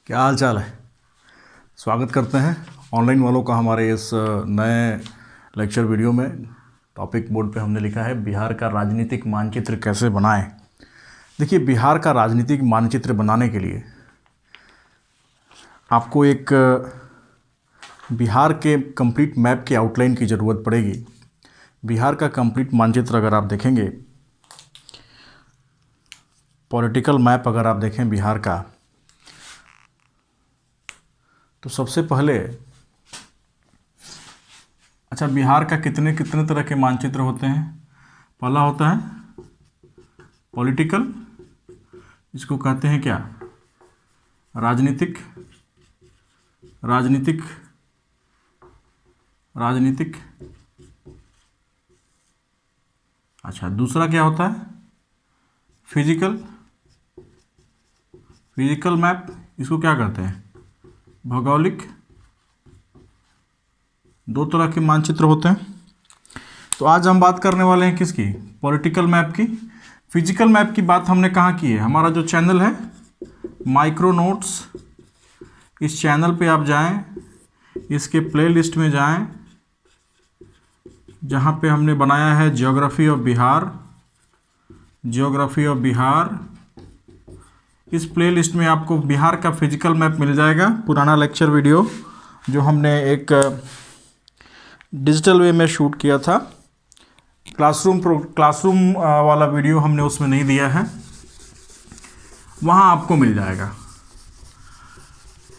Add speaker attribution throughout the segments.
Speaker 1: क्या हाल चाल है। स्वागत करते हैं ऑनलाइन वालों का हमारे इस नए लेक्चर वीडियो में। टॉपिक बोर्ड पे हमने लिखा है बिहार का राजनीतिक मानचित्र कैसे बनाएं। देखिए, बिहार का राजनीतिक मानचित्र बनाने के लिए आपको एक बिहार के कंप्लीट मैप के आउटलाइन की ज़रूरत पड़ेगी। बिहार का कंप्लीट मानचित्र अगर आप देखेंगे, पॉलिटिकल मैप अगर आप देखें बिहार का, तो सबसे पहले अच्छा, बिहार का कितने कितने तरह के मानचित्र होते हैं। पहला होता है पॉलिटिकल, इसको कहते हैं क्या, राजनीतिक। राजनीतिक राजनीतिक अच्छा, दूसरा क्या होता है, फिजिकल। फिजिकल मैप, इसको क्या कहते हैं, भौगोलिक। दो तरह के मानचित्र होते हैं। तो आज हम बात करने वाले हैं किसकी, पॉलिटिकल मैप की। फिजिकल मैप की बात हमने कहाँ की है, हमारा जो चैनल है माइक्रो नोट्स, इस चैनल पे आप जाएं, इसके प्लेलिस्ट में जाएं, जहाँ पे हमने बनाया है geography of Bihar. Geography of Bihar, इस प्लेलिस्ट में आपको बिहार का फिजिकल मैप मिल जाएगा। पुराना लेक्चर वीडियो जो हमने एक डिजिटल वे में शूट किया था, क्लासरूम वाला वीडियो हमने उसमें नहीं दिया है, वहाँ आपको मिल जाएगा।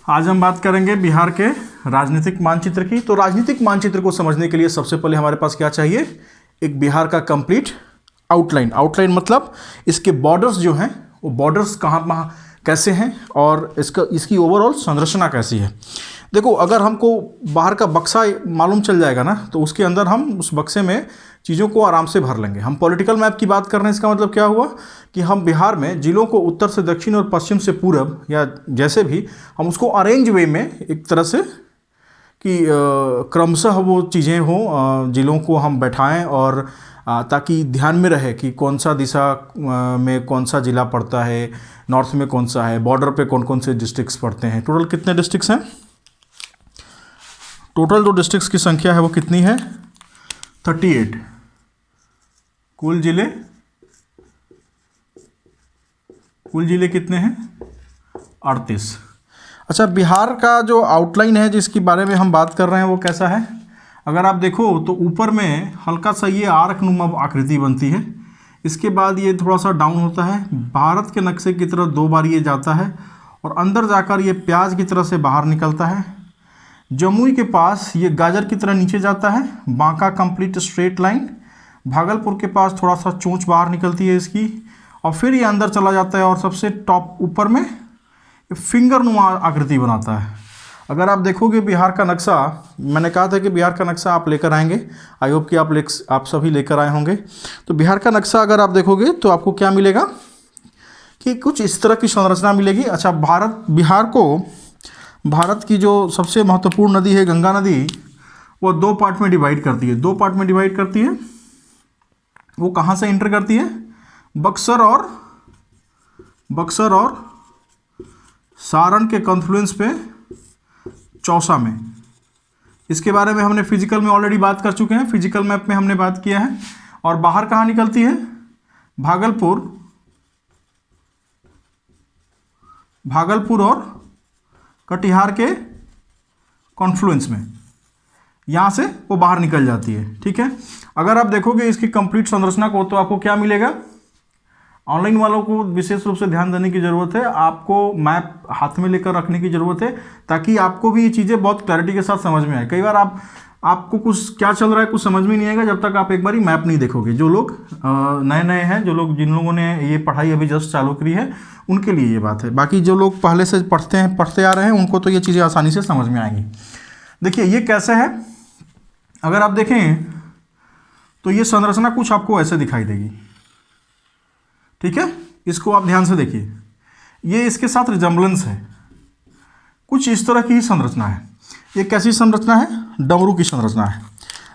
Speaker 1: आज हम बात करेंगे बिहार के राजनीतिक मानचित्र की। तो राजनीतिक मानचित्र को समझने के लिए सबसे पहले हमारे पास क्या चाहिए, एक बिहार का कंप्लीट आउटलाइन। आउटलाइन मतलब इसके बॉर्डर्स जो हैं, वो बॉर्डर्स कहाँ कैसे हैं और इसकी ओवरऑल संरचना कैसी है। देखो, अगर हमको बाहर का बक्सा मालूम चल जाएगा ना, तो उसके अंदर हम उस बक्से में चीज़ों को आराम से भर लेंगे। हम पॉलिटिकल मैप की बात कर रहे हैं, इसका मतलब क्या हुआ कि हम बिहार में जिलों को उत्तर से दक्षिण और पश्चिम से पूरब, या जैसे भी हम उसको अरेंज वे में एक तरह से कि क्रमशः वो चीज़ें हों, जिलों को हम बैठाएं और ताकि ध्यान में रहे कि कौन सा दिशा में कौन सा ज़िला पड़ता है, नॉर्थ में कौन सा है, बॉर्डर पे कौन कौन से डिस्ट्रिक्ट्स पड़ते हैं। टोटल कितने डिस्ट्रिक्ट्स हैं, टोटल जो डिस्ट्रिक्ट्स की संख्या है वो कितनी है, 38। कुल जिले कितने हैं, 38। अच्छा, बिहार का जो आउटलाइन है जिसके बारे में हम बात कर रहे हैं वो कैसा है, अगर आप देखो तो ऊपर में हल्का सा ये आर्क नुमा आकृति बनती है, इसके बाद ये थोड़ा सा डाउन होता है, भारत के नक्शे की तरफ 2 बार ये जाता है और अंदर जाकर ये प्याज की तरह से बाहर निकलता है। जमुई के पास ये गाजर की तरह नीचे जाता है, Banka complete straight line. Bhagalpur के पास थोड़ा सा चोंच बाहर निकलती है इसकी, और फिर ये अंदर चला जाता है और सबसे टॉप ऊपर में फिंगर नुमा आकृति बनाता है। अगर आप देखोगे बिहार का नक्शा, मैंने कहा था कि बिहार का नक्शा आप लेकर आएंगे, आई होप कि आप सभी लेकर आए होंगे। तो बिहार का नक्शा अगर आप देखोगे तो आपको क्या मिलेगा कि कुछ इस तरह की संरचना मिलेगी। अच्छा, बिहार को, भारत की जो सबसे महत्वपूर्ण नदी है गंगा नदी, वो 2 पार्ट में डिवाइड करती है। 2 पार्ट में डिवाइड करती है, वो कहाँ से एंटर करती है, बक्सर और सारण के कॉन्फ्लुएंस पे चौसा में। इसके बारे में हमने फिजिकल में ऑलरेडी बात कर चुके हैं, फिजिकल मैप में हमने बात किया है। और बाहर कहाँ निकलती है, भागलपुर और कटिहार के कॉन्फ्लुएंस में, यहाँ से वो बाहर निकल जाती है। ठीक है, अगर आप देखोगे इसकी कंप्लीट संरचना को तो आपको क्या मिलेगा। ऑनलाइन वालों को विशेष रूप से ध्यान देने की ज़रूरत है, आपको मैप हाथ में लेकर रखने की ज़रूरत है ताकि आपको भी ये चीज़ें बहुत क्लैरिटी के साथ समझ में आए। कई बार आपको कुछ क्या चल रहा है कुछ समझ में नहीं आएगा जब तक आप एक बार मैप नहीं देखोगे। जो लोग नए नए हैं, जिन लोगों ने ये पढ़ाई अभी जस्ट चालू करी है, उनके लिए ये बात है। बाकी जो लोग पहले से पढ़ते आ रहे हैं, उनको तो ये चीज़ें आसानी से समझ में आएंगी। देखिए ये कैसे है, अगर आप देखें तो ये संरचना कुछ आपको ऐसे दिखाई देगी। ठीक है, इसको आप ध्यान से देखिए, ये इसके साथ रिजम्बलेंस है, कुछ इस तरह की ही संरचना है। ये कैसी संरचना है, डमरू की संरचना है।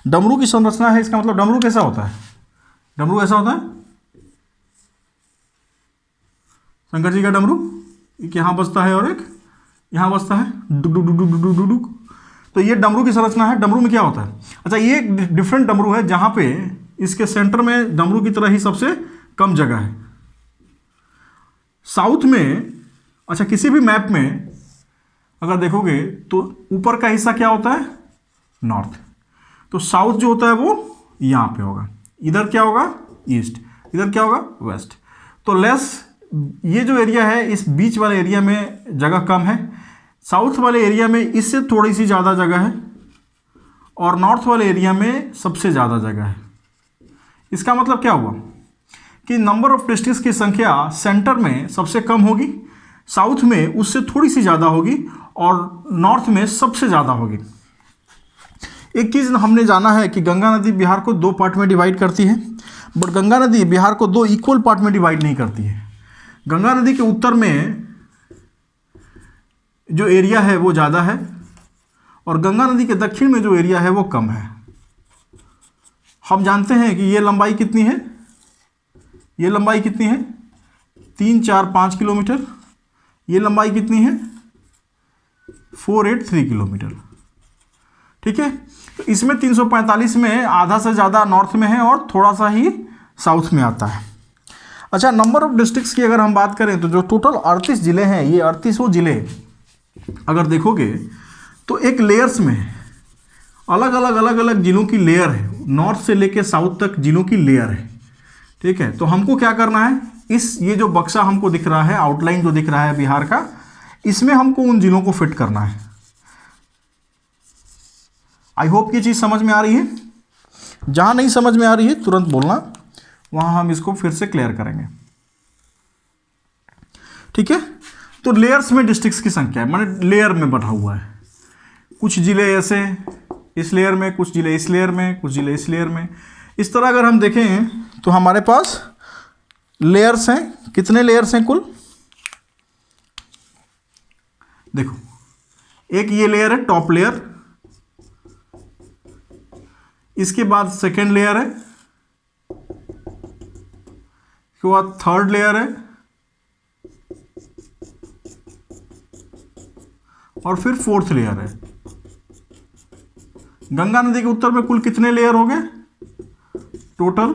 Speaker 1: डमरू की संरचना है, इसका मतलब डमरू कैसा होता है, डमरू ऐसा होता है, शंकर जी का डमरू एक यहाँ बजता है और एक यहाँ बजता है डुक डुक डुक डुक डुक डुक डुक। तो ये डमरू की संरचना है। डमरू में क्या होता है? अच्छा, ये एक डिफरेंट डमरू है जहाँ पे इसके सेंटर में डमरू की तरह ही सबसे कम जगह है। साउथ में, अच्छा किसी भी मैप में अगर देखोगे तो ऊपर का हिस्सा क्या होता है? नॉर्थ। तो साउथ जो होता है वो यहाँ पे होगा, इधर क्या होगा? ईस्ट, इधर क्या होगा? वेस्ट। तो लेस, ये जो एरिया है इस बीच वाले एरिया में जगह कम है, साउथ वाले एरिया में इससे थोड़ी सी ज़्यादा जगह है, और नॉर्थ वाले एरिया में सबसे ज़्यादा जगह है। इसका मतलब क्या हुआ कि नंबर ऑफ डिस्ट्रिक्ट्स की संख्या सेंटर में सबसे कम होगी, साउथ में उससे थोड़ी सी ज़्यादा होगी, और नॉर्थ में सबसे ज़्यादा होगी। एक चीज़ हमने जाना है कि गंगा नदी बिहार को 2 पार्ट में डिवाइड करती है, बट गंगा नदी बिहार को 2 इक्वल पार्ट में डिवाइड नहीं करती है। गंगा नदी के उत्तर में जो एरिया है वो ज़्यादा है, और गंगा नदी के दक्षिण में जो एरिया है वो कम है। हम जानते हैं कि ये लंबाई कितनी है, ये लंबाई कितनी है? 3, 4, 5 किलोमीटर। ये लंबाई कितनी है? 483 किलोमीटर। ठीक है, तो इसमें 345 में आधा से ज़्यादा नॉर्थ में है और थोड़ा सा ही साउथ में आता है। अच्छा, नंबर ऑफ डिस्ट्रिक्ट्स की अगर हम बात करें तो जो टोटल 38 ज़िले हैं, ये 38 ज़िले अगर देखोगे तो एक लेयर्स में अलग अलग जिलों की लेयर है, नॉर्थ से लेके साउथ तक जिलों की लेयर है। ठीक है, तो हमको क्या करना है, ये जो बक्सा हमको दिख रहा है, आउटलाइन जो दिख रहा है बिहार का, इसमें हमको उन जिलों को फिट करना है। आई होप ये चीज़ समझ में आ रही है। जहाँ नहीं समझ में आ रही है तुरंत बोलना, वहाँ हम इसको फिर से क्लियर करेंगे। ठीक है, तो लेयर्स में डिस्ट्रिक्ट्स की संख्या है, माने लेयर में बटा हुआ है। कुछ जिले ऐसे इस लेयर में, कुछ जिले इस लेयर में, कुछ जिले इस लेयर में। इस तरह अगर हम देखें तो हमारे पास लेयर्स हैं। कितने लेयर्स हैं कुल? देखो, एक ये लेयर है टॉप लेयर, इसके बाद सेकेंड लेयर है, इसके बाद थर्ड लेयर है, और फिर फोर्थ लेयर है। गंगा नदी के उत्तर में कुल कितने लेयर हो गए? Total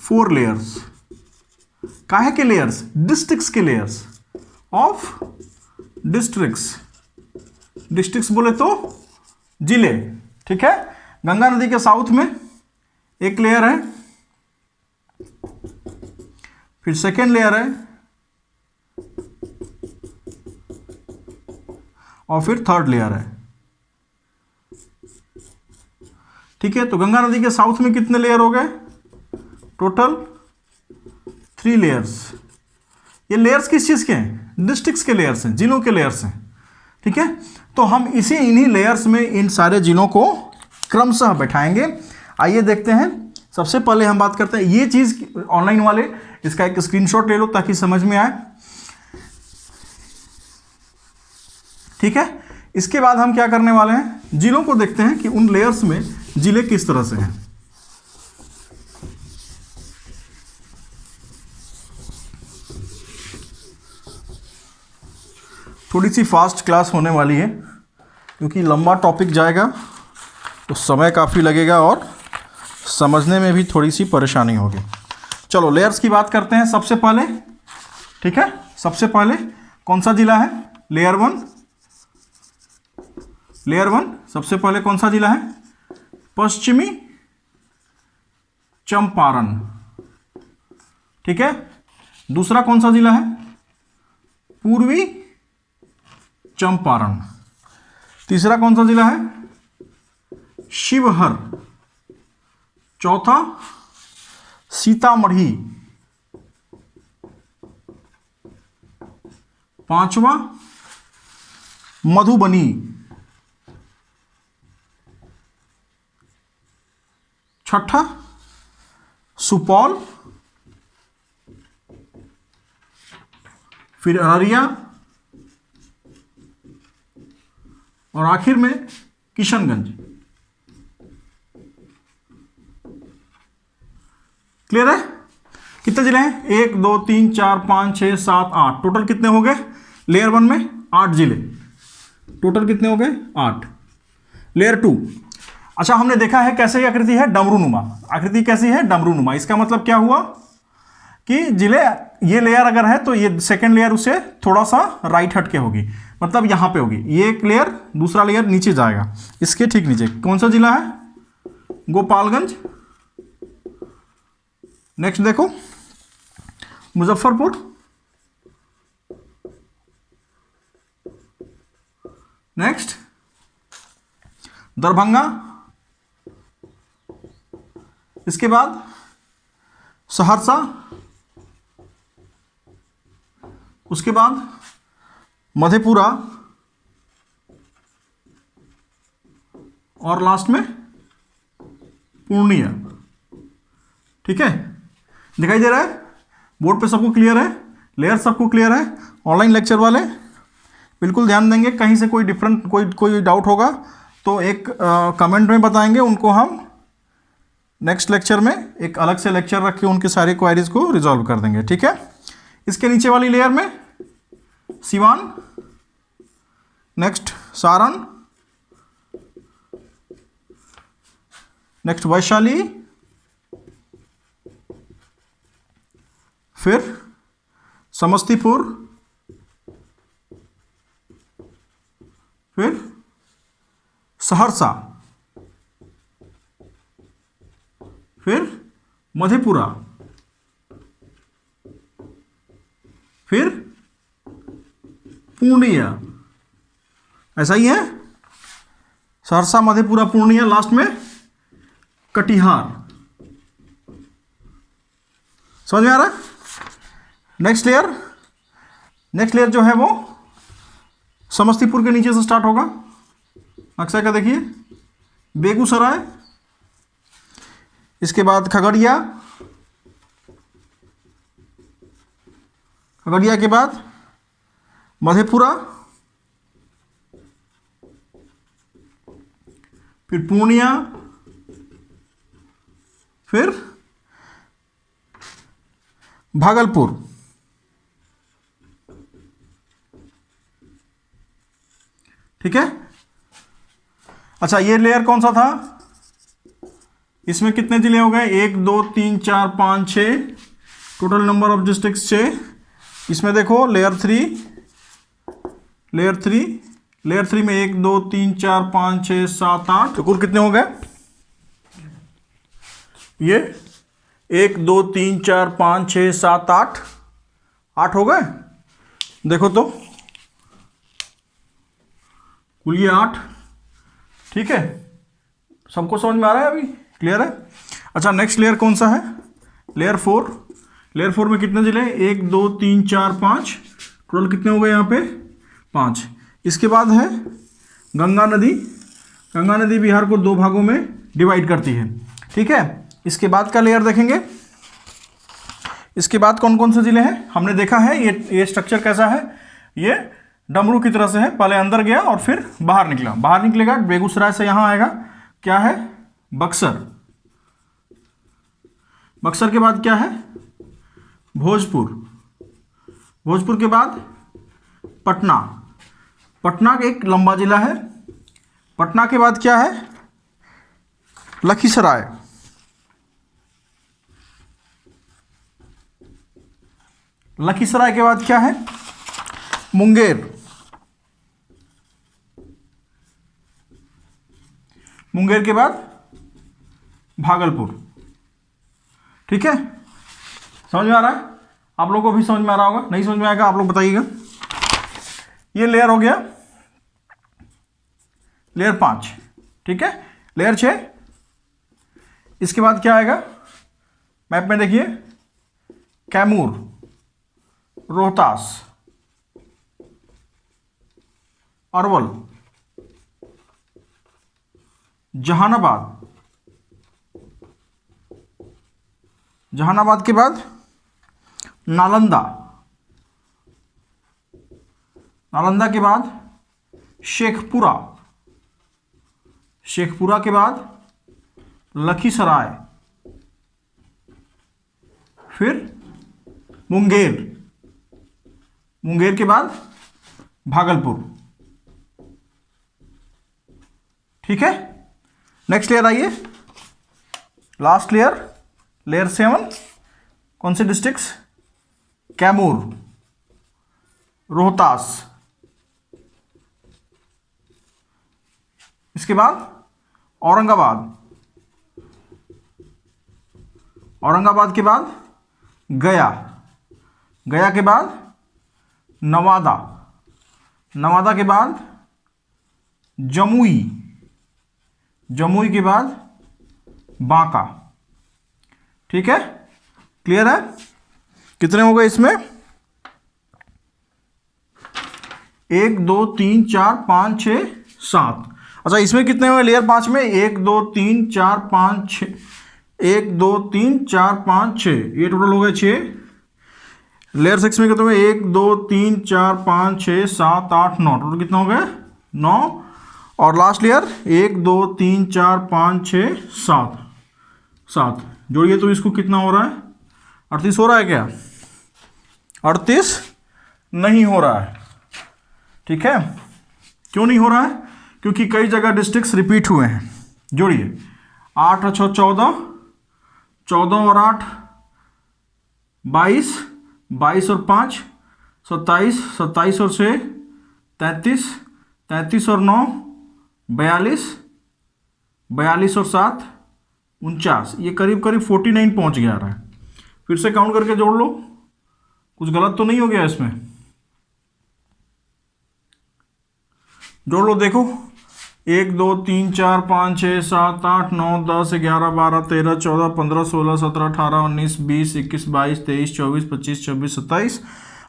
Speaker 1: 4 layers. काहे के लेयर्स? डिस्ट्रिक्ट्स के लेयर्स ऑफ डिस्ट्रिक्ट्स। डिस्ट्रिक्ट्स बोले तो जिले। ठीक है, गंगा नदी के साउथ में एक लेयर है, फिर सेकेंड लेयर है, और फिर थर्ड लेयर है। ठीक है, तो गंगा नदी के साउथ में कितने लेयर हो गए? Total 3 layers. ये लेयर्स किस चीज़ के हैं? डिस्ट्रिक्ट्स के लेयर्स हैं, जिलों के लेयर्स हैं। ठीक है, तो हम इन्हीं लेयर्स में इन सारे जिलों को क्रमशः बैठाएंगे। आइए देखते हैं। सबसे पहले हम बात करते हैं, ये चीज़ ऑनलाइन वाले इसका एक स्क्रीनशॉट ले लो ताकि समझ में आए। ठीक है, इसके बाद हम क्या करने वाले हैं, जिलों को देखते हैं कि उन लेयर्स में जिले किस तरह से हैं। थोड़ी सी फास्ट क्लास होने वाली है क्योंकि लंबा टॉपिक जाएगा तो समय काफ़ी लगेगा और समझने में भी थोड़ी सी परेशानी होगी। चलो लेयर्स की बात करते हैं सबसे पहले। ठीक है, सबसे पहले कौन सा जिला है? लेयर 1। लेयर 1 सबसे पहले कौन सा जिला है? पश्चिमी चंपारण। ठीक है, दूसरा कौन सा जिला है? पूर्वी चंपारण। तीसरा कौन सा जिला है? शिवहर। चौथा सीतामढ़ी। पांचवा मधुबनी। छठा सुपौल, फिर अररिया, और आखिर में किशनगंज। क्लियर है? कितने जिले हैं? 1 2 3 4 5 6 7 8। टोटल कितने हो गए लेयर 1 में? 8 जिले, टोटल कितने हो गए 8। लेयर 2, अच्छा हमने देखा है कैसे ये आकृति है, डमरूनुमा आकृति। कैसी है, डमरूनुमा। इसका मतलब क्या हुआ कि जिले, ये लेयर अगर है तो ये सेकंड लेयर उसे थोड़ा सा राइट हट के होगी, मतलब यहां पे होगी। ये एक लेयर, दूसरा लेयर नीचे जाएगा, इसके ठीक नीचे। कौन सा जिला है, गोपालगंज। नेक्स्ट देखो, मुजफ्फरपुर। नेक्स्ट, दरभंगा। इसके बाद सहरसा। उसके बाद मधेपुरा, और लास्ट में पूर्णिया। ठीक है, दिखाई दे रहा है बोर्ड पे, सबको क्लियर है, लेयर सबको क्लियर है। ऑनलाइन लेक्चर वाले बिल्कुल ध्यान देंगे, कहीं से कोई डिफरेंट कोई डाउट होगा तो एक कमेंट में बताएंगे, उनको हम नेक्स्ट लेक्चर में एक अलग से लेक्चर रख के उनकी सारी क्वायरीज को रिजॉल्व कर देंगे। ठीक है, इसके नीचे वाली लेयर में सिवान, नेक्स्ट सारण, नेक्स्ट वैशाली, फिर समस्तीपुर, फिर सहरसा, फिर मधेपुरा, फिर पूर्णिया। ऐसा ही है, सहरसा, मधेपुरा, पूर्णिया, लास्ट में कटिहार। समझ में आ रहा है। नेक्स्ट लेयर जो है वो समस्तीपुर के नीचे से स्टार्ट होगा। नक्शा का देखिए, बेगूसराय, इसके बाद खगड़िया, खगड़िया के बाद मधेपुरा, फिर पूर्णिया, फिर भागलपुर। ठीक है, अच्छा ये लेयर कौन सा था, इसमें कितने जिले हो गए, 1 2 3 4 5 6, टोटल नंबर ऑफ डिस्ट्रिक्ट्स 6। इसमें देखो लेयर 3 में 1 2 3 4 5 6 7 8, तो कुल कितने हो गए, ये 1 2 3 4 5 6 7 8 हो गए। देखो तो कुल ये 8। ठीक है, सबको समझ में आ रहा है, अभी क्लियर है। अच्छा नेक्स्ट लेयर कौन सा है, लेयर 4 में कितने जिले, 1 2 3 4 5, टोटल कितने हो गए यहाँ पे 5। इसके बाद है गंगा नदी बिहार को 2 भागों में डिवाइड करती है। ठीक है, इसके बाद का लेयर देखेंगे, इसके बाद कौन कौन से जिले हैं हमने देखा है। ये स्ट्रक्चर कैसा है, ये डमरू की तरह से है, पहले अंदर गया और फिर बाहर निकलेगा। बेगूसराय से यहाँ आएगा, क्या है, बक्सर के बाद क्या है, भोजपुर के बाद पटना एक लंबा जिला है। पटना के बाद क्या है, लखीसराय, लखीसराय के बाद क्या है, मुंगेर के बाद भागलपुर। ठीक है, समझ में आ रहा है, आप लोगों को भी समझ में आ रहा होगा, नहीं समझ में आएगा आप लोग बताइएगा। ये लेयर हो गया लेयर 5। ठीक है, लेयर 6, इसके बाद क्या आएगा, मैप में देखिए, कैमूर, रोहतास, अरवल, जहानाबाद के बाद नालंदा के बाद शेखपुरा के बाद लखीसराय, फिर मुंगेर के बाद भागलपुर। ठीक है, नेक्स्ट लेयर आइए, लास्ट लेयर, लेयर 7, कौन से डिस्ट्रिक्ट्स? कैमूर, रोहतास, इसके बाद औरंगाबाद, औरंगाबाद के बाद गया, गया के बाद नवादा, नवादा के बाद जमुई, जमुई के बाद बांका। ठीक है, क्लियर है? कितने हो गए इसमें? 1 2 3 4 5 6 7। अच्छा, इसमें कितने हुए लेयर 5 में? 1 2 3 4 5 6, 1 2 3 4 5 6, ये टोटल हो गए 6। लेयर 6 में कितने हुए? 1 2 3 4 5 6 7 8 9, टोटल कितना हो गया? 9। और लास्ट लेयर 1 2 3 4 5 6 7, 7 जोड़िए तो इसको कितना हो रहा है? 38 हो रहा है क्या? 38 नहीं हो रहा है। ठीक है, क्यों नहीं हो रहा है? क्योंकि कई जगह डिस्ट्रिक्ट्स रिपीट हुए हैं। जोड़िए, 8 और 6 14, 14 और 8 22, 22 और 5 27, 27 और 6 33, 33 और 9 42, 42 और 7 49, ये करीब करीब 49 पहुंच गया रहा है। फिर से काउंट करके जोड़ लो, कुछ गलत तो नहीं हो गया इसमें? जोड़ लो, देखो, 1 2 3 4 5 6 7 8 9 10 11 12 13 14 15 16 17 18 19 20 21 22 23 24 25 26 27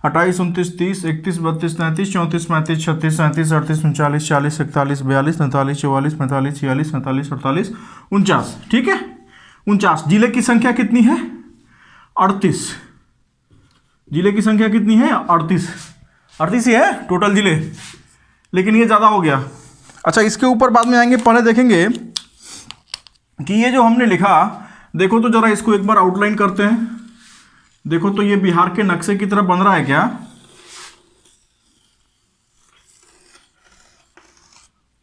Speaker 1: 28 29 30 31 32 33 34 35 36 37 38 39 40 41 42 43 44 45 46 47 48 49। ठीक है, 49। जिले की संख्या कितनी है? 38। जिले की संख्या कितनी है? 38। 38 ही है टोटल जिले, लेकिन ये ज़्यादा हो गया। अच्छा, इसके ऊपर बाद में आएंगे, पहले देखेंगे कि ये जो हमने लिखा, देखो तो जरा इसको एक बार आउटलाइन करते हैं। देखो तो ये बिहार के नक्शे की तरह बन रहा है क्या?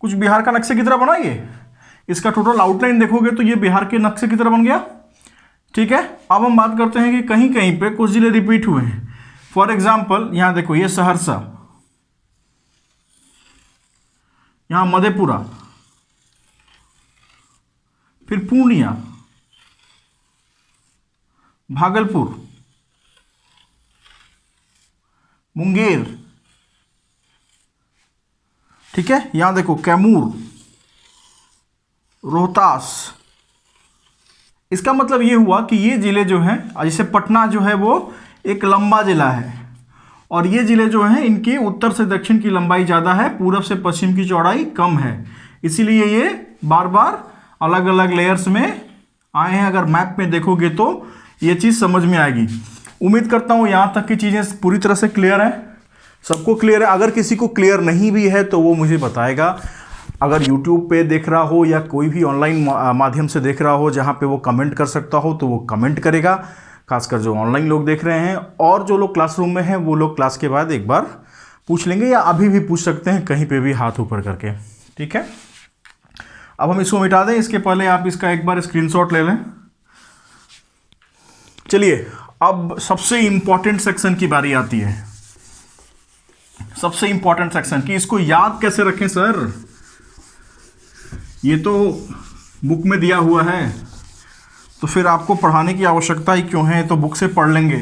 Speaker 1: कुछ बिहार का नक्शे की तरह बना ये? इसका टोटल आउटलाइन देखोगे तो ये बिहार के नक्शे की तरह बन गया। ठीक है, अब हम बात करते हैं कि कहीं कहीं पे कुछ जिले रिपीट हुए हैं। फॉर एग्जाम्पल, यहां देखो, ये सहरसा, यहां मधेपुरा, फिर पूर्णिया, भागलपुर, मुंगेर। ठीक है, यहां देखो कैमूर, रोहतास। इसका मतलब ये हुआ कि ये जिले जो हैं, जैसे पटना जो है वो एक लंबा जिला है, और ये जिले जो हैं इनकी उत्तर से दक्षिण की लंबाई ज़्यादा है, पूरब से पश्चिम की चौड़ाई कम है, इसीलिए ये बार बार अलग अलग लेयर्स में आए हैं। अगर मैप में देखोगे तो ये चीज़ समझ में आएगी। उम्मीद करता हूँ यहाँ तक की चीज़ें पूरी तरह से क्लियर है, सबको क्लियर है। अगर किसी को क्लियर नहीं भी है तो वो मुझे बताएगा। अगर YouTube पे देख रहा हो या कोई भी ऑनलाइन माध्यम से देख रहा हो जहाँ पे वो कमेंट कर सकता हो तो वो कमेंट करेगा, खासकर जो ऑनलाइन लोग देख रहे हैं। और जो लोग क्लासरूम में हैं वो लोग क्लास के बाद एक बार पूछ लेंगे, या अभी भी पूछ सकते हैं कहीं पे भी हाथ ऊपर करके। ठीक है, अब हम इसको मिटा दें, इसके पहले आप इसका एक बार स्क्रीनशॉट ले लें। चलिए, अब सबसे इंपॉर्टेंट सेक्शन की बारी आती है। सबसे इंपॉर्टेंट सेक्शन कि इसको याद कैसे रखें सर, ये तो बुक में दिया हुआ है तो फिर आपको पढ़ाने की आवश्यकता ही क्यों है, तो बुक से पढ़ लेंगे।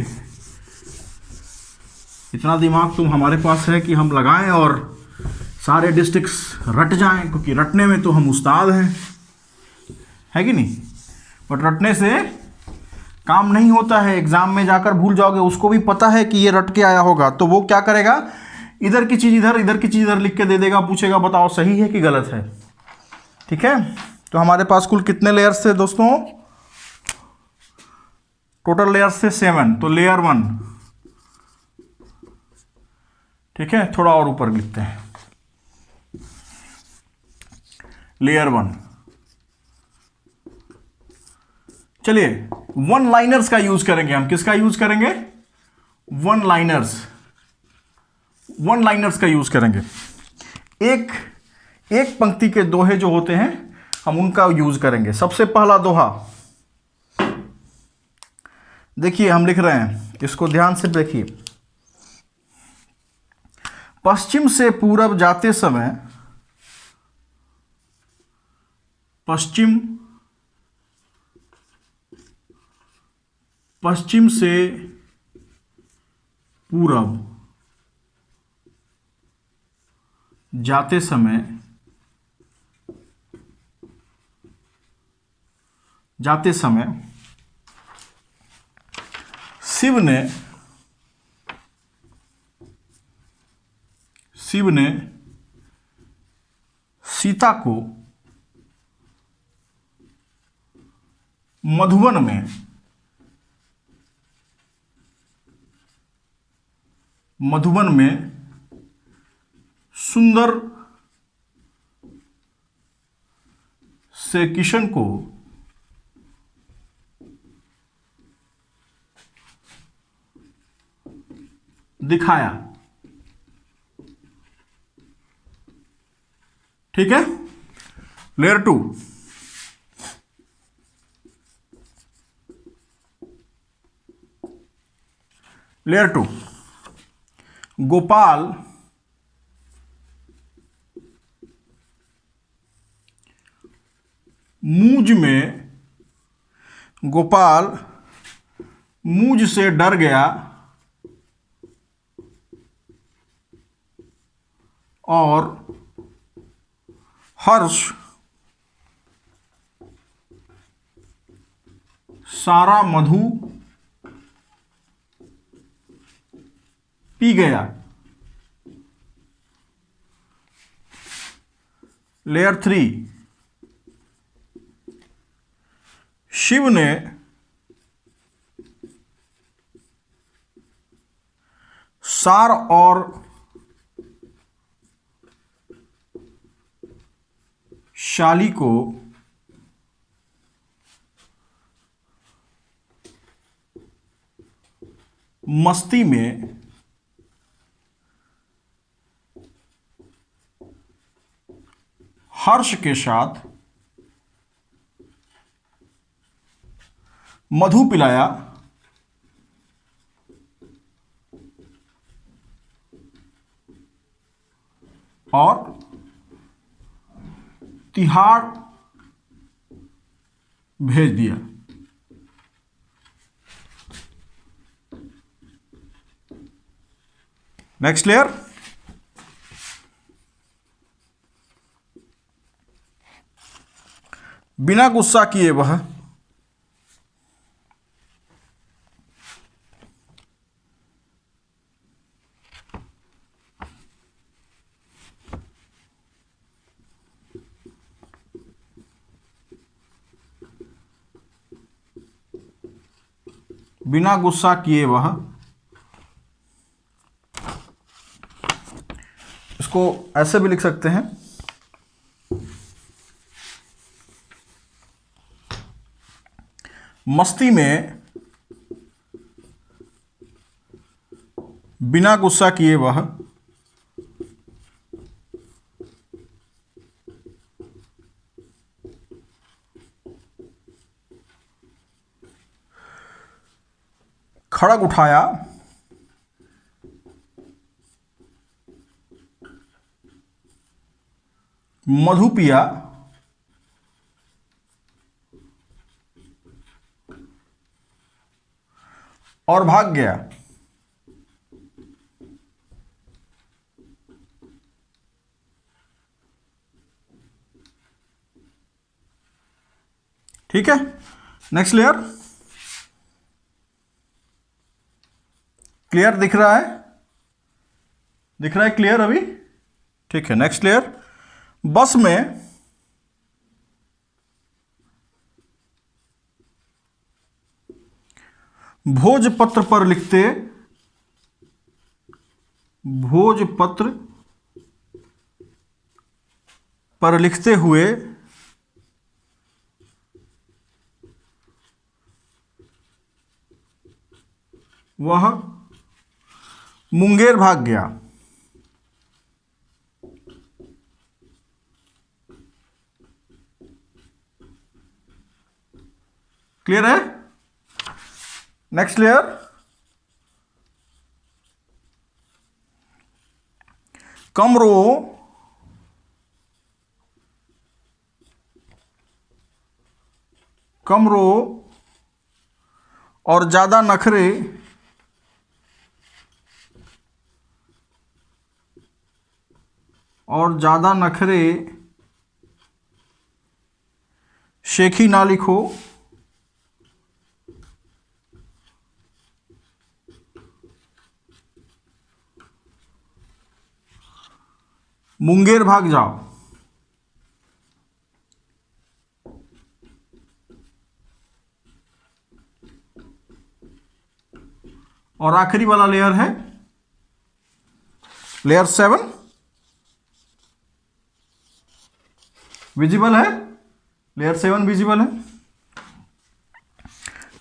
Speaker 1: इतना दिमाग तुम हमारे पास है कि हम लगाएं और सारे डिस्ट्रिक्ट्स रट जाएं, क्योंकि रटने में तो हम उस्ताद हैं, है कि नहीं? बट रटने से काम नहीं होता है, एग्जाम में जाकर भूल जाओगे। उसको भी पता है कि ये रट के आया होगा, तो वो क्या करेगा, इधर की चीज़ इधर, इधर की चीज़ इधर लिख के दे देगा, पूछेगा बताओ सही है कि गलत है। ठीक है, तो हमारे पास कुल कितने लेयर्स थे दोस्तों? टोटल लेयर्स थे 7, तो लेयर 1। ठीक है, थोड़ा और ऊपर लिखते हैं, लेयर 1। चलिए, वन लाइनर्स का यूज करेंगे हम। किसका यूज करेंगे? One liners. वन लाइनर्स का यूज करेंगे। एक एक पंक्ति के दोहे जो होते हैं हम उनका यूज करेंगे। सबसे पहला दोहा देखिए, हम लिख रहे हैं, इसको ध्यान से देखिए। पश्चिम से पूरब जाते समय, पश्चिम से पूरब जाते समय शिव ने सीता को मधुवन में सुंदर से किशन को दिखाया। ठीक है। लेयर 2, गोपाल मूझ से डर गया और हर्ष सारा मधु पी गया। लेयर 3, शिव ने सार और शाली को मस्ती में हर्ष के साथ मधु पिलाया और तिहाड़ भेज दिया। नेक्स्ट लेयर, बिना गुस्सा किए वह बिना गुस्सा किए वह, इसको ऐसे भी लिख सकते हैं, मस्ती में बिना गुस्सा किए वह खड़ग उठाया मधु पिया और भाग गया। ठीक है। नेक्स्ट लेयर, क्लियर दिख रहा है? क्लियर अभी? ठीक है। नेक्स्ट लेयर, बस में भोजपत्र पर लिखते हुए वह मुंगेर भाग गया। क्लियर है? नेक्स्ट लेयर कम रो और ज्यादा नखरे शेखी ना लिखो, मुंगेर भाग जाओ। और आखिरी वाला लेयर है लेयर 7, विजिबल है, लेयर 7 विजिबल है।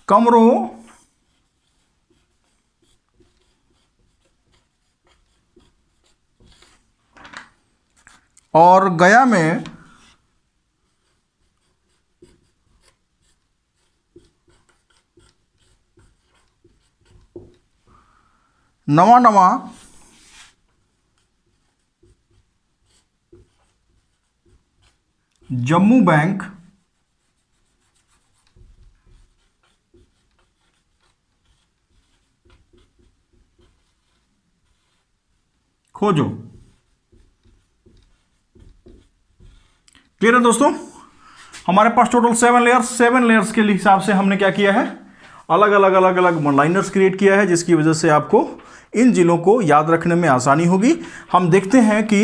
Speaker 1: कम रो और गया में नवा नवा जम्मू बैंक खोजो। क्लियर है दोस्तों? हमारे पास टोटल 7 लेयर्स के हिसाब से हमने क्या किया है, अलग अलग लाइनर्स क्रिएट किया है, जिसकी वजह से आपको इन जिलों को याद रखने में आसानी होगी। हम देखते हैं कि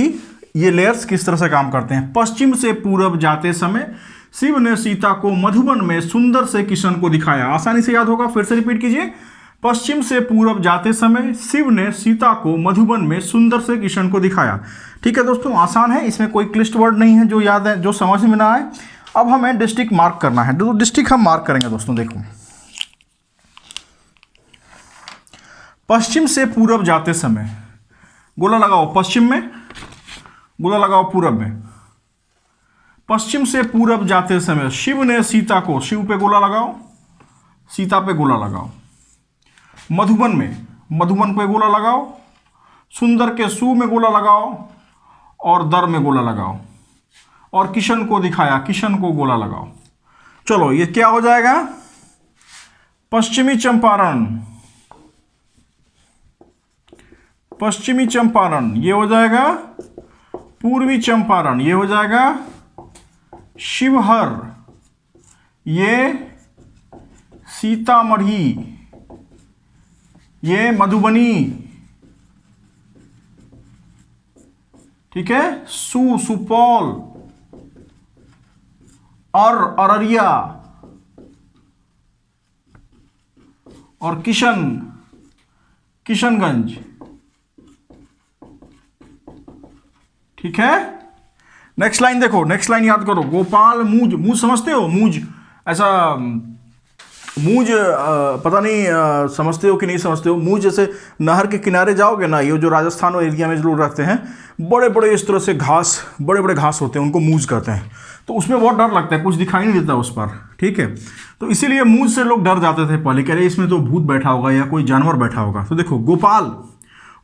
Speaker 1: ये लेयर्स किस तरह से काम करते हैं। पश्चिम से पूरब जाते समय शिव ने सीता को मधुबन में सुंदर से किशन को दिखाया। आसानी से याद होगा, फिर से रिपीट कीजिए। पश्चिम से पूरब जाते समय शिव ने सीता को मधुबन में सुंदर से किशन को दिखाया। ठीक है दोस्तों, आसान है, इसमें कोई क्लिष्ट वर्ड नहीं है जो याद है, जो समझ में ना आए। अब हमें डिस्ट्रिक्ट मार्क करना है, तो डिस्ट्रिक्ट हम मार्क करेंगे दोस्तों। देखो, पश्चिम से पूरब जाते समय गोला लगाओ पश्चिम में, गोला लगाओ पूरब में। पश्चिम से पूरब जाते समय शिव ने सीता को, शिव पे गोला लगाओ, सीता पे गोला लगाओ। मधुबन में, मधुबन पे गोला लगाओ। सुंदर के सु में गोला लगाओ और दर में गोला लगाओ। और किशन को दिखाया, किशन को गोला लगाओ। चलो, ये क्या हो जाएगा? पश्चिमी चंपारण, पश्चिमी चंपारण ये हो जाएगा। पूर्वी चंपारण ये हो जाएगा। शिवहर ये सीतामढ़ी, ये मधुबनी। ठीक है, सुपौल और अररिया और किशनगंज। ठीक है, नेक्स्ट लाइन देखो, नेक्स्ट लाइन याद करो। गोपाल मूज, मूज समझते हो? मूज ऐसा मूज पता नहीं समझते हो कि नहीं समझते हो। मूज जैसे नहर के किनारे जाओगे ना, ये जो राजस्थान और एरिया में जो लोग रहते हैं, बड़े बड़े इस तरह से घास, बड़े बड़े घास होते हैं, उनको मूज कहते हैं। तो उसमें बहुत डर लगता है, कुछ दिखाई नहीं देता उस पर। ठीक है, तो इसीलिए मूज से लोग डर जाते थे पहले, कह रहे इसमें तो भूत बैठा होगा या कोई जानवर बैठा होगा। तो देखो, गोपाल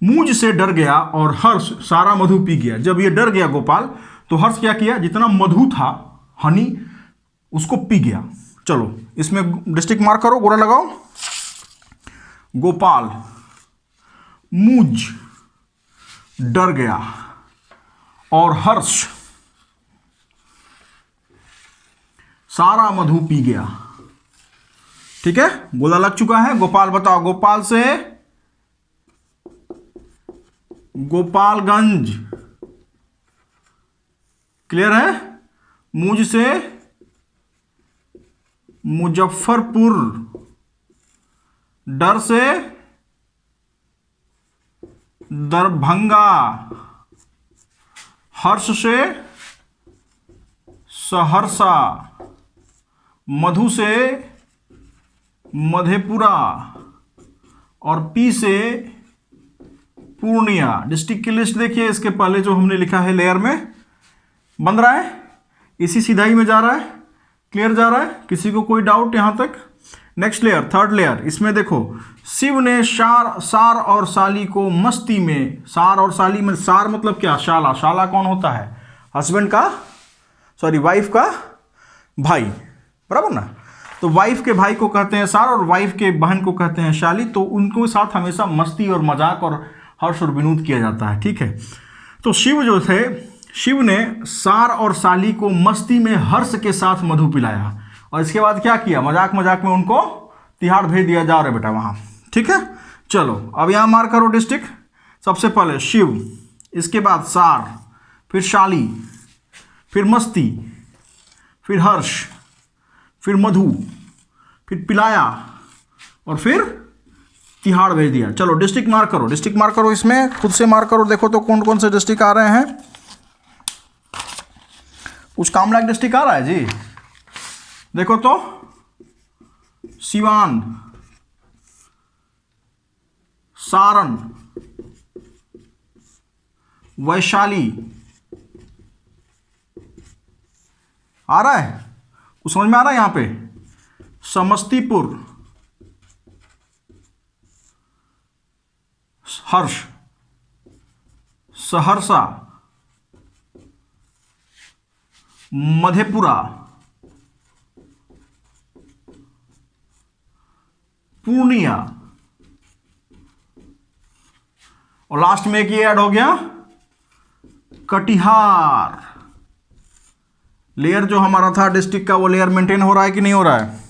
Speaker 1: मूज से डर गया और हर्ष सारा मधु पी गया। जब ये डर गया गोपाल, तो हर्ष क्या किया, जितना मधु था, हनी, उसको पी गया। चलो, इसमें डिस्ट्रिक्ट मार्क करो, गोला लगाओ। गोपाल मूज डर गया और हर्ष सारा मधु पी गया। ठीक है, गोला लग चुका है। गोपाल बताओ, गोपाल से गोपालगंज, क्लियर है? मूज से मुजफ्फरपुर, डर से दरभंगा, हर्ष से सहरसा, मधु से मधेपुरा और पी से पूर्णिया। डिस्ट्रिक्ट की लिस्ट देखिए, इसके पहले जो हमने लिखा है लेयर में बन रहा है, इसी सीधाई में जा रहा है। क्लियर जा रहा है? किसी को कोई डाउट यहाँ तक? नेक्स्ट लेयर, थर्ड लेयर, इसमें देखो, शिव ने सार और साली को मस्ती में, सार और साली में, सार मतलब क्या? शाला। शाला कौन होता है? हस्बैंड का, सॉरी वाइफ का भाई, बराबर ना? तो वाइफ के भाई को कहते हैं सार और वाइफ के बहन को कहते हैं शाली। तो उनको साथ हमेशा मस्ती और मजाक और हर्ष और विनोद किया जाता है, ठीक है। तो शिव जो थे, शिव ने सार और साली को मस्ती में हर्ष के साथ मधु पिलाया और इसके बाद क्या किया? मजाक मजाक में उनको तिहाड़ भेज दिया, जा रहे बेटा वहाँ, ठीक है। चलो अब यहाँ मार्क करो डिस्ट्रिक्ट। सबसे पहले शिव, इसके बाद सार, फिर शाली, फिर मस्ती, फिर हर्ष, फिर मधु, फिर पिलाया और फिर तिहाड़ भेज दिया। चलो डिस्ट्रिक्ट मार्क करो, डिस्ट्रिक्ट मार्क करो, इसमें खुद से मार्क करो। देखो तो कौन कौन से डिस्ट्रिक्ट आ रहे हैं। कुछ काम लायक डिस्ट्रिक्ट आ रहा है जी? देखो तो, सिवान, सारण, वैशाली, आ रहा है? कुछ समझ में आ रहा है यहाँ पे? समस्तीपुर, हर्ष, सहरसा, मधेपुरा, पूर्णिया और लास्ट में एक ये ऐड हो गया कटिहार। लेयर जो हमारा था डिस्ट्रिक्ट का, वो लेयर मेंटेन हो रहा है कि नहीं हो रहा है?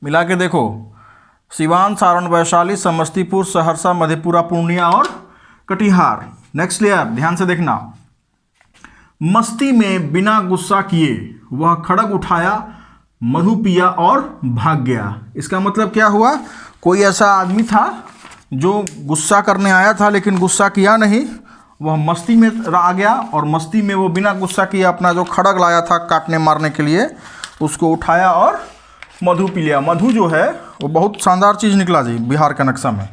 Speaker 1: मिला के देखो, सिवान, सारण, वैशाली, समस्तीपुर, सहरसा, मधेपुरा, पूर्णिया और कटिहार। नेक्स्ट लेयर ध्यान से देखना। मस्ती में बिना गुस्सा किए वह खड़ग उठाया, मधु पिया और भाग गया। इसका मतलब क्या हुआ? कोई ऐसा आदमी था जो गुस्सा करने आया था लेकिन गुस्सा किया नहीं, वह मस्ती में आ गया और मस्ती में वो बिना गुस्सा किए अपना जो खड़ग लाया था काटने मारने के लिए, उसको उठाया और मधु पी लिया। मधु जो है वो बहुत शानदार चीज़ निकला जी बिहार का नक्शा में।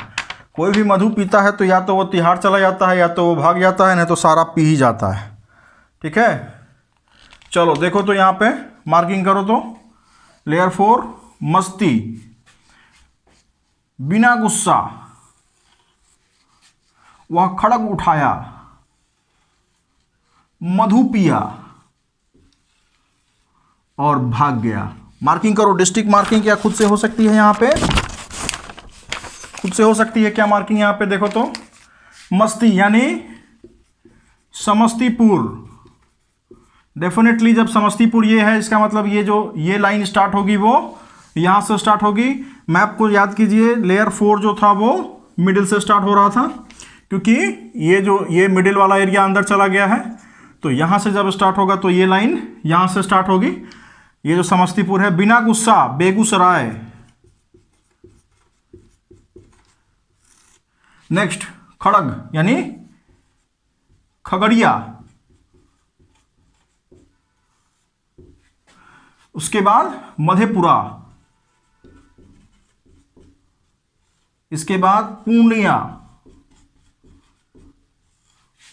Speaker 1: कोई भी मधु पीता है तो या तो वो तिहाड़ चला जाता है या तो वो भाग जाता है, नहीं तो सारा पी ही जाता है, ठीक है। चलो देखो तो यहाँ पे मार्किंग करो तो, लेयर 4 मस्ती, बिना गुस्सा वह खड़ग उठाया, मधु पिया और भाग गया। मार्किंग करो, डिस्ट्रिक्ट मार्किंग क्या खुद से हो सकती है? यहाँ पे खुद से हो सकती है क्या मार्किंग? यहाँ पे देखो तो, मस्ती यानी समस्तीपुर। डेफिनेटली जब समस्तीपुर ये है, इसका मतलब ये जो ये लाइन स्टार्ट होगी वो यहाँ से स्टार्ट होगी। मैप को याद कीजिए, लेयर 4 जो था वो मिडिल से स्टार्ट हो रहा था, क्योंकि ये मिडिल वाला एरिया अंदर चला गया है। तो यहाँ से जब स्टार्ट होगा तो ये लाइन यहाँ से स्टार्ट होगी। ये जो समस्तीपुर है, बिना गुस्सा बेगूसराय। नेक्स्ट खड़ग यानी खगड़िया। उसके बाद मधेपुरा, इसके बाद पूर्णिया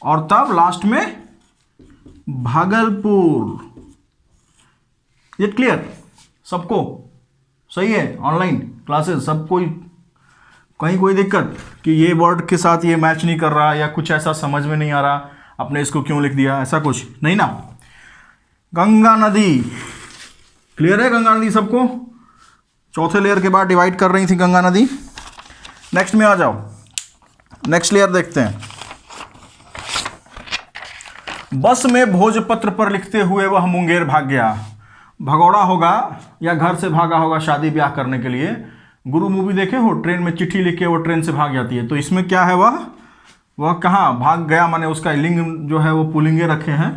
Speaker 1: और तब लास्ट में भागलपुर। ये क्लियर सबको? सही है? ऑनलाइन क्लासेस सब कोई, कहीं कोई दिक्कत कि ये वर्ड के साथ ये मैच नहीं कर रहा या कुछ ऐसा समझ में नहीं आ रहा, आपने इसको क्यों लिख दिया, ऐसा कुछ नहीं ना? गंगा नदी क्लियर है? गंगा नदी सबको चौथे लेयर के बाद डिवाइड कर रही थी गंगा नदी। नेक्स्ट में आ जाओ, नेक्स्ट लेयर देखते हैं। बस में भोजपत्र पर लिखते हुए वह मुंगेर भाग गया। भगौड़ा होगा या घर से भागा होगा शादी ब्याह करने के लिए। गुरु मूवी देखे हो? ट्रेन में चिट्ठी लिख के वो ट्रेन से भाग जाती है। तो इसमें क्या है, वह कहाँ भाग गया, माने उसका लिंग जो है वो पुल्लिंगे रखे हैं।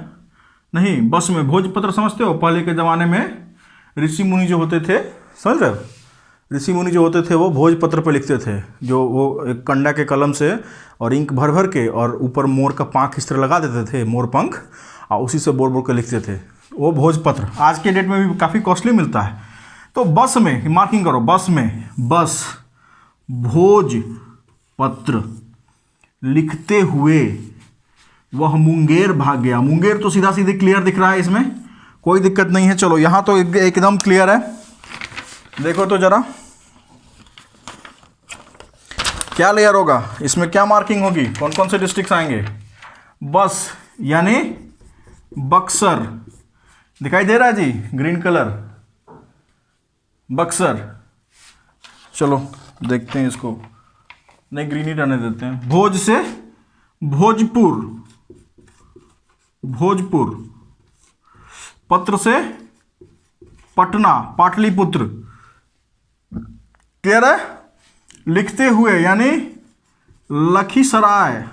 Speaker 1: नहीं, बस में भोजपत्र समझते हो? पहले के ज़माने में ऋषि मुनि जो होते थे, समझ रहे हो? ऋषि मुनि जो होते थे वो भोजपत्र पर लिखते थे, जो वो एक कंडा के कलम से और इंक भर भर के और ऊपर मोर का पंख इस तरह लगा देते थे, मोर पंख, और उसी से बोर बोर के लिखते थे। वो भोजपत्र आज के डेट में भी काफ़ी कॉस्टली मिलता है। तो बस में मार्किंग करो, बस में, बस भोजपत्र लिखते हुए वह मुंगेर भाग गया। मुंगेर तो सीधा सीधे क्लियर दिख रहा है इसमें, कोई दिक्कत नहीं है। चलो यहाँ तो एकदम क्लियर है। देखो तो जरा क्या लेयर होगा इसमें, क्या मार्किंग होगी, कौन कौन से डिस्ट्रिक्ट आएंगे। बस यानी बक्सर, दिखाई दे रहा है जी ग्रीन कलर, बक्सर। चलो देखते हैं इसको, नहीं ग्रीन ही रहने देते हैं। भोज से भोजपुर, भोजपुर। पत्र से पटना, पाटलिपुत्र। क्लियर है। लिखते हुए यानी लखीसराय।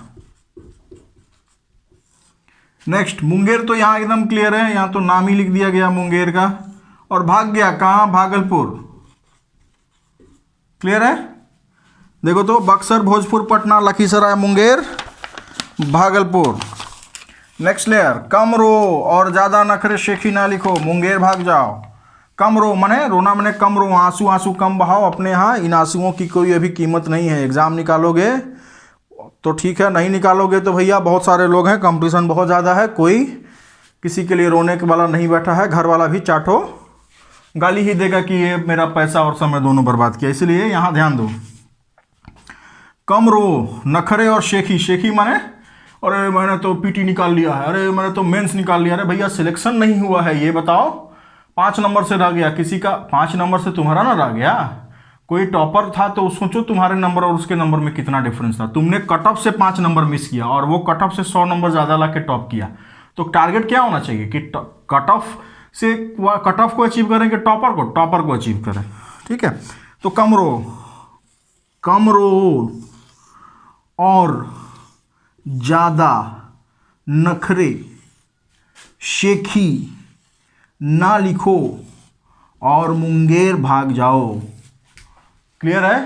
Speaker 1: नेक्स्ट मुंगेर, तो यहां एकदम क्लियर है, यहां तो नाम ही लिख दिया गया मुंगेर का। और भाग गया कहां, भागलपुर। क्लियर है। देखो तो बक्सर, भोजपुर, पटना, लखीसराय, मुंगेर, भागलपुर। नेक्स्ट लेयर कम रो और ज्यादा नखरे शेखी ना लिखो, मुंगेर भाग जाओ। कम रो मने रोना, मने कम रो, आंसू आंसू कम बहाओ। अपने यहाँ इन आंसुओं की कोई अभी कीमत नहीं है। एग्जाम निकालोगे तो ठीक है, नहीं निकालोगे तो भैया बहुत सारे लोग हैं, कंपटीशन बहुत ज़्यादा है, कोई किसी के लिए रोने के वाला नहीं बैठा है। घर वाला भी चाटो गाली ही देगा कि ये मेरा पैसा और समय दोनों बर्बाद किया। इसलिए यहाँ ध्यान दो। कम रो, नखरे और शेखी। शेखी माने अरे मैंने तो पीटी निकाल लिया है, अरे मैंने तो मेंस निकाल लिया। अरे भैया सिलेक्शन नहीं हुआ है, ये बताओ 5 नंबर से रह गया, किसी का 5 नंबर से तुम्हारा ना रह गया। कोई टॉपर था तो सोचो तुम्हारे नंबर और उसके नंबर में कितना डिफरेंस था। तुमने कट ऑफ से 5 नंबर मिस किया और वो कट ऑफ से 100 नंबर ज़्यादा ला के टॉप किया। तो टारगेट क्या होना चाहिए कि कट ऑफ से कट ऑफ को अचीव करें कि टॉपर को अचीव करें। ठीक है। तो कम रो, कम रो और ज़्यादा नखरे शेखी ना लिखो और मुंगेर भाग जाओ। क्लियर है।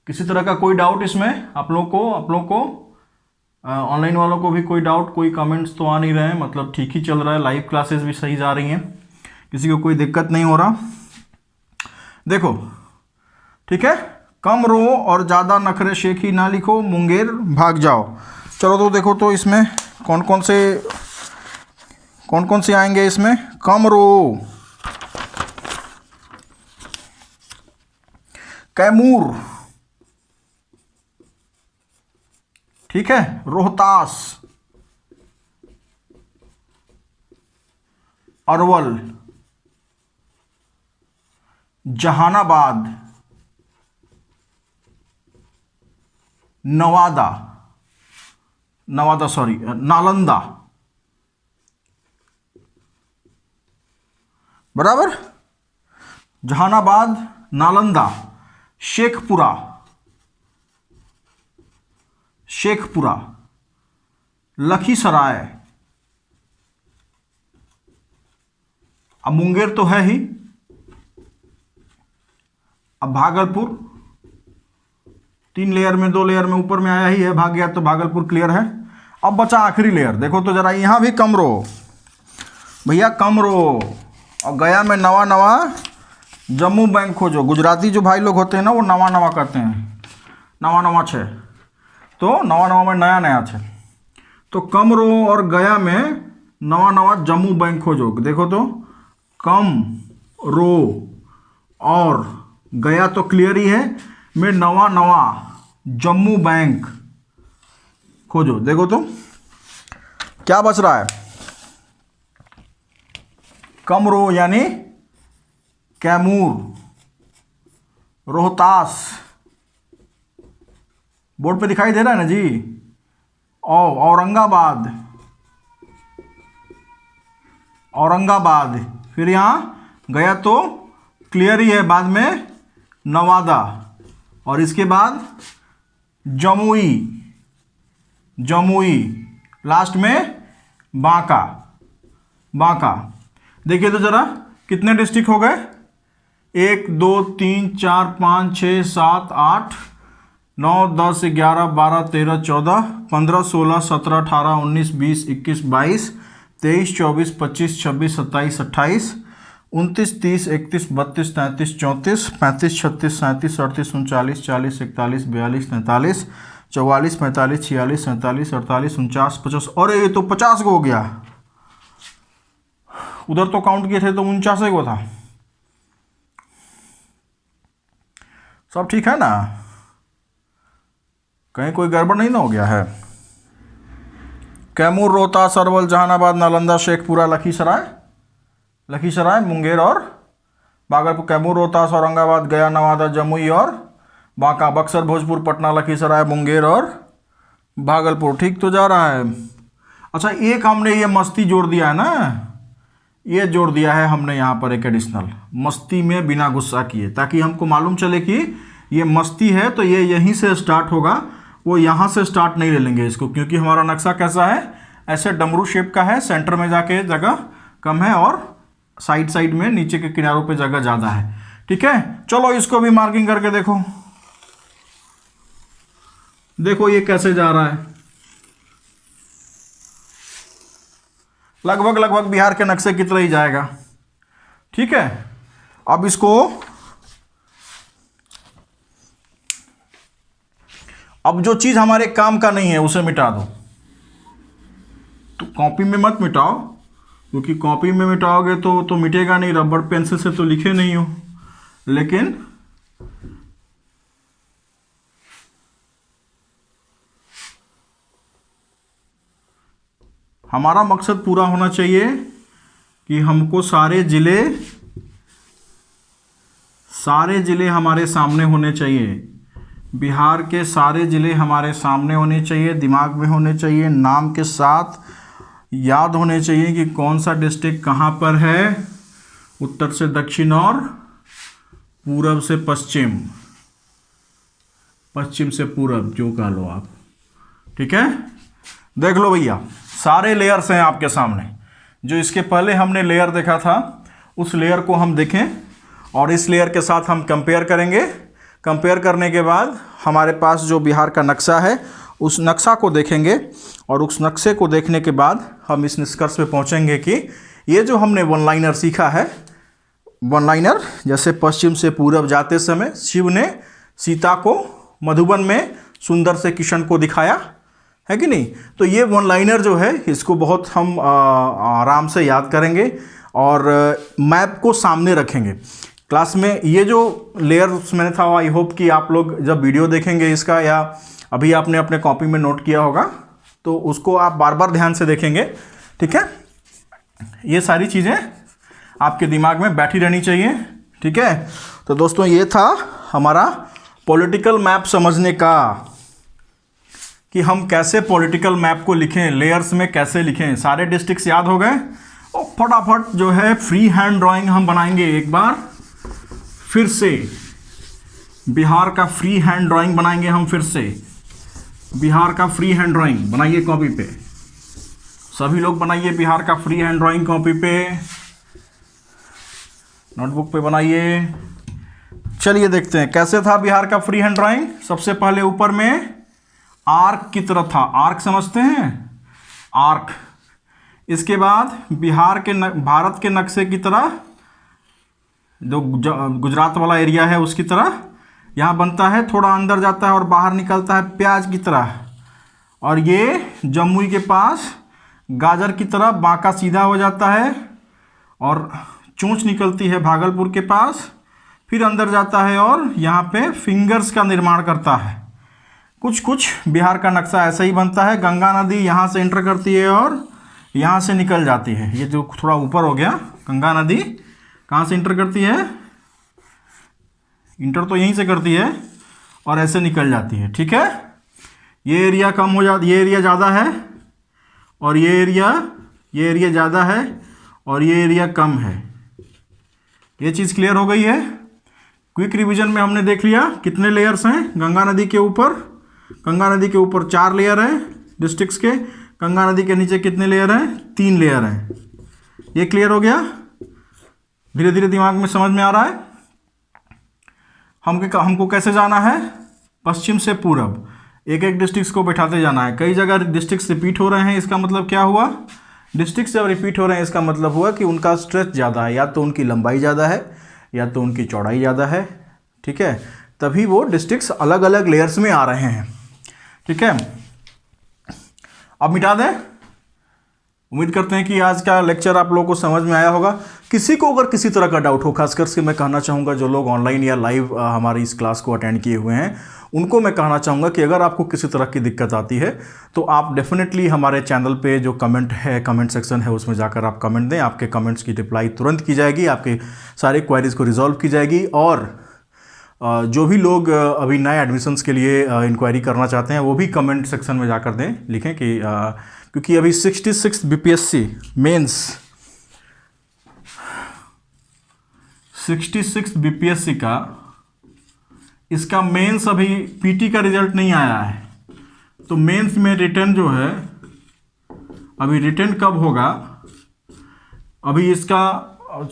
Speaker 1: किसी तरह का कोई डाउट इसमें आप लोगों को ऑनलाइन वालों को भी कोई डाउट, कोई कमेंट्स तो आ नहीं रहे हैं, मतलब ठीक ही चल रहा है, लाइव क्लासेस भी सही जा रही हैं, किसी को कोई दिक्कत नहीं हो रहा। देखो ठीक है, कम रो और ज़्यादा नखरे शेखी ना लिखो, मुंगेर भाग जाओ। चलो तो देखो तो इसमें कौन कौन से आएंगे इसमें। कम रो, कैमूर, ठीक है, रोहतास, अरवल, जहानाबाद, नालंदा, बराबर, जहानाबाद, नालंदा, शेखपुरा, लखीसराय, अब मुंगेर तो है ही, अब भागलपुर, 3 लेयर में 2 लेयर में ऊपर में आया ही है, भाग गया तो भागलपुर क्लियर है। अब बचा आखिरी लेयर। देखो तो जरा यहां भी कम रो भैया, कम रो। और गया में नवा जम्मू बैंक खोजो। गुजराती जो भाई लोग होते हैं ना वो नवा करते हैं, नवा छे, तो नवा में नया छे। तो कम रो और गया में नवा जम्मू बैंक खोजो। देखो तो कम रो और गया तो क्लियर ही है, में नवा जम्मू बैंक खोजो। देखो तो क्या बच रहा है। कम रो यानी कैमूर, रोहतास, बोर्ड पे दिखाई दे रहा है ना जी, औरंगाबाद, फिर यहाँ गया तो क्लियर ही है, बाद में नवादा, और इसके बाद जमुई, लास्ट में बांका। देखिए तो जरा कितने डिस्ट्रिक्ट हो गए। 1 2 3 4 5 6 7 8 9 10 11 12 13 14 15 16 17 18 19 20 21 22 23 24 25 26 27 28 29 30 31 32 33 34 35 36 37 38 39 40 41 42 43 44 45 46 47 48 49 50, और ये तो 50 को हो गया। उधर तो काउंट किए थे तो 49 को था। सब ठीक है ना, कहीं कोई गड़बड़ नहीं ना हो गया है। कैमूर, रोहतास, अरवल, जहानाबाद, नालंदा, शेखपुरा, लखीसराय, मुंगेर और भागलपुर। कैमूर, रोहतास, औरंगाबाद, गया, नवादा, जमुई और बांका। बक्सर, भोजपुर, पटना, लखीसराय, मुंगेर और भागलपुर। ठीक तो जा रहा है। अच्छा, एक हमने ये मस्ती जोड़ दिया है ना, ये जोड़ दिया है हमने यहाँ पर एक एडिशनल, मस्ती में बिना गुस्सा किए, ताकि हमको मालूम चले कि ये मस्ती है तो ये यहीं से स्टार्ट होगा, वो यहाँ से स्टार्ट नहीं ले लेंगे इसको, क्योंकि हमारा नक्शा कैसा है, ऐसे डमरू शेप का है, सेंटर में जाके जगह कम है और साइड साइड में नीचे के किनारों पे जगह ज़्यादा है। ठीक है, चलो इसको भी मार्किंग करके देखो। देखो ये कैसे जा रहा है, लगभग बिहार के नक्शे की तरह ही जाएगा। ठीक है, अब इसको, अब जो चीज़ हमारे काम का नहीं है उसे मिटा दो। तो कॉपी में मत मिटाओ, क्योंकि कॉपी में मिटाओगे तो मिटेगा नहीं, रबड़ पेंसिल से तो लिखे नहीं हो। लेकिन हमारा मकसद पूरा होना चाहिए कि हमको सारे ज़िले हमारे सामने होने चाहिए, बिहार के सारे ज़िले हमारे सामने होने चाहिए, दिमाग में होने चाहिए, नाम के साथ याद होने चाहिए कि कौन सा डिस्ट्रिक्ट कहाँ पर है, उत्तर से दक्षिण और पूरब से पश्चिम, पश्चिम से पूरब, जो कह लो आप। ठीक है, देख लो भैया, सारे लेयर्स हैं आपके सामने। जो इसके पहले हमने लेयर देखा था उस लेयर को हम देखें और इस लेयर के साथ हम कंपेयर करेंगे। कंपेयर करने के बाद हमारे पास जो बिहार का नक्शा है उस नक्शा को देखेंगे और उस नक्शे को देखने के बाद हम इस निष्कर्ष पे पहुंचेंगे कि ये जो हमने वन लाइनर सीखा है, वन लाइनर जैसे पश्चिम से पूरब जाते समय शिव ने सीता को मधुबन में सुंदर से किशन को दिखाया है कि नहीं, तो ये वन लाइनर जो है इसको बहुत हम आराम से याद करेंगे और मैप को सामने रखेंगे क्लास में। ये जो लेयर्स मैंने था, आई होप कि आप लोग जब वीडियो देखेंगे इसका या अभी आपने अपने कॉपी में नोट किया होगा तो उसको आप बार बार ध्यान से देखेंगे। ठीक है, ये सारी चीज़ें आपके दिमाग में बैठी रहनी चाहिए। ठीक है, तो दोस्तों ये था हमारा पॉलिटिकल मैप समझने का, कि हम कैसे पॉलिटिकल मैप को लिखें, लेयर्स में कैसे लिखें। सारे डिस्ट्रिक्ट्स याद हो गए और फटाफट जो है फ्री हैंड ड्राइंग हम बनाएंगे। एक बार फिर से बिहार का फ्री हैंड ड्राइंग बनाएंगे हम, फिर से बिहार का फ्री हैंड ड्राइंग बनाइए कॉपी पे, सभी लोग बनाइए बिहार का फ्री हैंड ड्राइंग कॉपी पे, नोटबुक पे बनाइए। चलिए देखते हैं कैसे था बिहार का फ्री हैंड ड्राइंग। सबसे पहले ऊपर में आर्क की तरह था, आर्क समझते हैं, आर्क। इसके बाद बिहार के भारत के नक्शे की तरह जो गुजरात वाला एरिया है उसकी तरह यहाँ बनता है, थोड़ा अंदर जाता है और बाहर निकलता है प्याज की तरह, और ये जमुई के पास गाजर की तरह बांका सीधा हो जाता है और चोंच निकलती है भागलपुर के पास, फिर अंदर जाता है और यहाँ पे फिंगर्स का निर्माण करता है। कुछ बिहार का नक्शा ऐसा ही बनता है। गंगा नदी यहाँ से एंटर करती है और यहाँ से निकल जाती है। ये जो थोड़ा ऊपर हो गया, गंगा नदी कहाँ से इंटर करती है, इंटर तो यहीं से करती है और ऐसे निकल जाती है। ठीक है, ये एरिया कम हो जाता, ये एरिया ज़्यादा है और ये एरिया ज़्यादा है और ये एरिया कम है। ये चीज़ क्लियर हो गई है। क्विक रिवीजन में हमने देख लिया कितने लेयर्स हैं गंगा नदी के ऊपर। गंगा नदी के ऊपर 4 लेयर हैं डिस्ट्रिक्ट्स के, गंगा नदी के नीचे कितने लेयर हैं, 3 लेयर हैं। ये क्लियर हो गया, धीरे धीरे दिमाग में समझ में आ रहा है। हमको कैसे जाना है, पश्चिम से पूरब, एक एक डिस्ट्रिक्ट्स को बैठाते जाना है। कई जगह डिस्ट्रिक्ट्स रिपीट हो रहे हैं, इसका मतलब क्या हुआ, डिस्ट्रिक्ट जब रिपीट हो रहे हैं इसका मतलब हुआ कि उनका स्ट्रेच ज़्यादा है, या तो उनकी लंबाई ज़्यादा है या तो उनकी चौड़ाई ज़्यादा है। ठीक है, तभी वो डिस्ट्रिक्ट्स अलग अलग लेयर्स में आ रहे हैं। ठीक है, अब मिटा दें उम्मीद करते हैं कि आज का लेक्चर आप लोगों को समझ में आया होगा। किसी को अगर किसी तरह का डाउट हो, खासकर से मैं कहना चाहूँगा जो लोग ऑनलाइन या लाइव हमारी इस क्लास को अटेंड किए हुए हैं, उनको मैं कहना चाहूँगा कि अगर आपको किसी तरह की दिक्कत आती है तो आप डेफिनेटली हमारे चैनल पे जो कमेंट है, कमेंट सेक्शन है, उसमें जाकर आप कमेंट दें। आपके कमेंट्स की रिप्लाई तुरंत की जाएगी, आपके सारे क्वेरीज़ को रिजॉल्व की जाएगी। और जो भी लोग अभी नए एडमिशन्स के लिए इंक्वायरी करना चाहते हैं, वो भी कमेंट सेक्शन में जाकर दें, लिखें कि क्योंकि अभी 66 बीपीएससी मेंस 66 बीपीएससी का इसका मेंस अभी पीटी का रिजल्ट नहीं आया है, तो मेंस में रिटर्न जो है अभी रिटर्न कब होगा, अभी इसका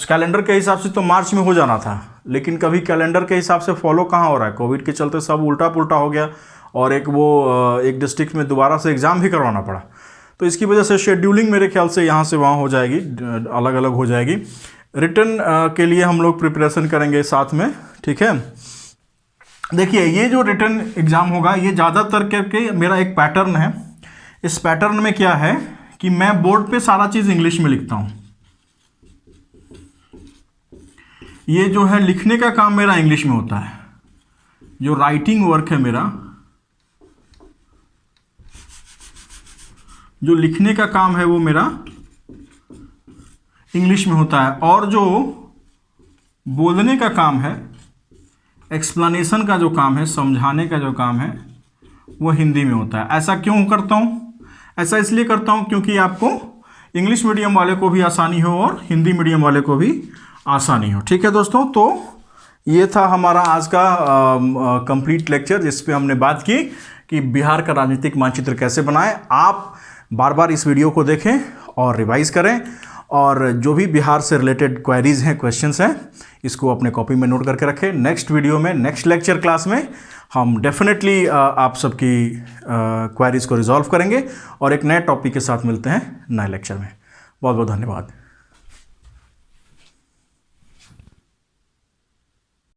Speaker 1: कैलेंडर के हिसाब से तो मार्च में हो जाना था, लेकिन कभी कैलेंडर के हिसाब से फॉलो कहाँ हो रहा है, कोविड के चलते सब उल्टा पुल्टा हो गया और एक डिस्ट्रिक्ट में दोबारा से एग्ज़ाम भी करवाना पड़ा। तो इसकी वजह से शेड्यूलिंग मेरे ख्याल से यहाँ से वहाँ हो जाएगी, अलग अलग हो जाएगी। रिटर्न के लिए हम लोग प्रिपरेशन करेंगे साथ में, ठीक है। देखिए ये जो रिटर्न एग्ज़ाम होगा ये ज़्यादातर करके मेरा एक पैटर्न है। इस पैटर्न में क्या है कि मैं बोर्ड पे सारा चीज़ इंग्लिश में लिखता हूँ। ये जो है लिखने का काम मेरा इंग्लिश में होता है, जो राइटिंग वर्क है मेरा, जो लिखने का काम है वो मेरा इंग्लिश में होता है, और जो बोलने का काम है, एक्सप्लेनेशन का जो काम है, समझाने का जो काम है, वो हिंदी में होता है। ऐसा क्यों करता हूँ? ऐसा इसलिए करता हूँ क्योंकि आपको इंग्लिश मीडियम वाले को भी आसानी हो और हिंदी मीडियम वाले को भी आसानी हो। ठीक है दोस्तों, तो ये था हमारा आज का कंप्लीट लेक्चर, जिस पे हमने बात की कि बिहार का राजनीतिक मानचित्र कैसे बनाएं। आप बार बार इस वीडियो को देखें और रिवाइज करें, और जो भी बिहार से रिलेटेड क्वेरीज़ हैं, क्वेश्चंस हैं, इसको अपने कॉपी में नोट करके रखें। नेक्स्ट वीडियो में, नेक्स्ट लेक्चर क्लास में हम डेफिनेटली आप सबकी क्वेरीज़ को रिजॉल्व करेंगे और एक नए टॉपिक के साथ मिलते हैं नए लेक्चर में। बहुत बहुत धन्यवाद।